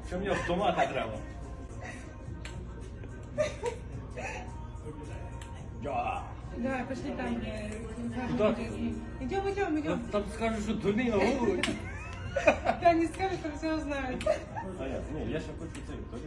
Що мені автомата треба? Давай, пошли там. Куда? Идем. Там скажуть, що дурний на голову. Да, не скажешь, что все узнают. Я ще хочу це теж.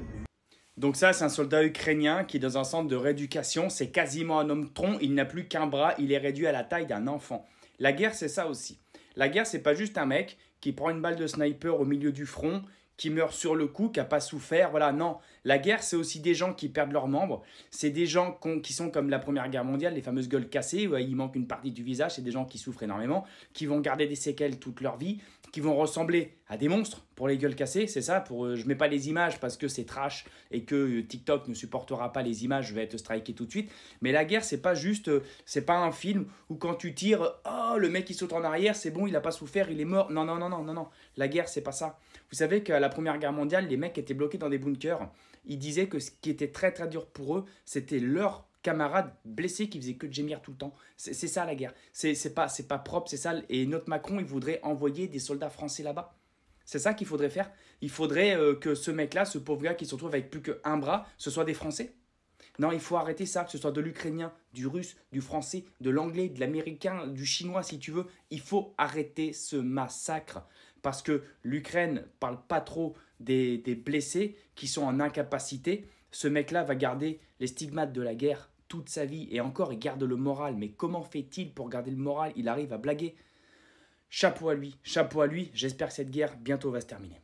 Donc ça, c'est un soldat ukrainien qui est dans un centre de rééducation. C'est quasiment un homme tronc. Il n'a plus qu'un bras. Il est réduit à la taille d'un enfant. La guerre, c'est ça aussi. La guerre, c'est pas juste un mec qui prend une balle de sniper au milieu du front, qui meurt sur le coup, qui n'a pas souffert. Voilà, non. La guerre, c'est aussi des gens qui perdent leurs membres. C'est des gens qui sont comme la Première Guerre mondiale, les fameuses gueules cassées. Il manque une partie du visage. C'est des gens qui souffrent énormément, qui vont garder des séquelles toute leur vie, qui vont ressembler à des monstres pour les gueules cassées. C'est ça. Je mets pas les images parce que c'est trash et que TikTok ne supportera pas les images. Je vais être striké tout de suite. Mais la guerre, c'est pas juste, c'est pas un film où quand tu tires, oh, le mec il saute en arrière, c'est bon, il a pas souffert, il est mort. Non, non, non, non, non, non. La guerre, c'est pas ça. Vous savez qu'à la Première Guerre mondiale, les mecs étaient bloqués dans des bunkers. Ils disaient que ce qui était très très dur pour eux, c'était leurs camarades blessés qui faisaient que de gémir tout le temps. C'est ça la guerre. C'est pas propre, c'est sale. Et notre Macron, il voudrait envoyer des soldats français là-bas. C'est ça qu'il faudrait faire. Il faudrait que ce mec-là, ce pauvre gars qui se retrouve avec plus qu'un bras, ce soit des Français. Non, il faut arrêter ça, que ce soit de l'ukrainien, du russe, du français, de l'anglais, de l'américain, du chinois si tu veux. Il faut arrêter ce massacre parce que l'Ukraine parle pas trop des blessés qui sont en incapacité. Ce mec-là va garder les stigmates de la guerre toute sa vie et encore il garde le moral. Mais comment fait-il pour garder le moral? Il arrive à blaguer. Chapeau à lui, j'espère que cette guerre bientôt va se terminer.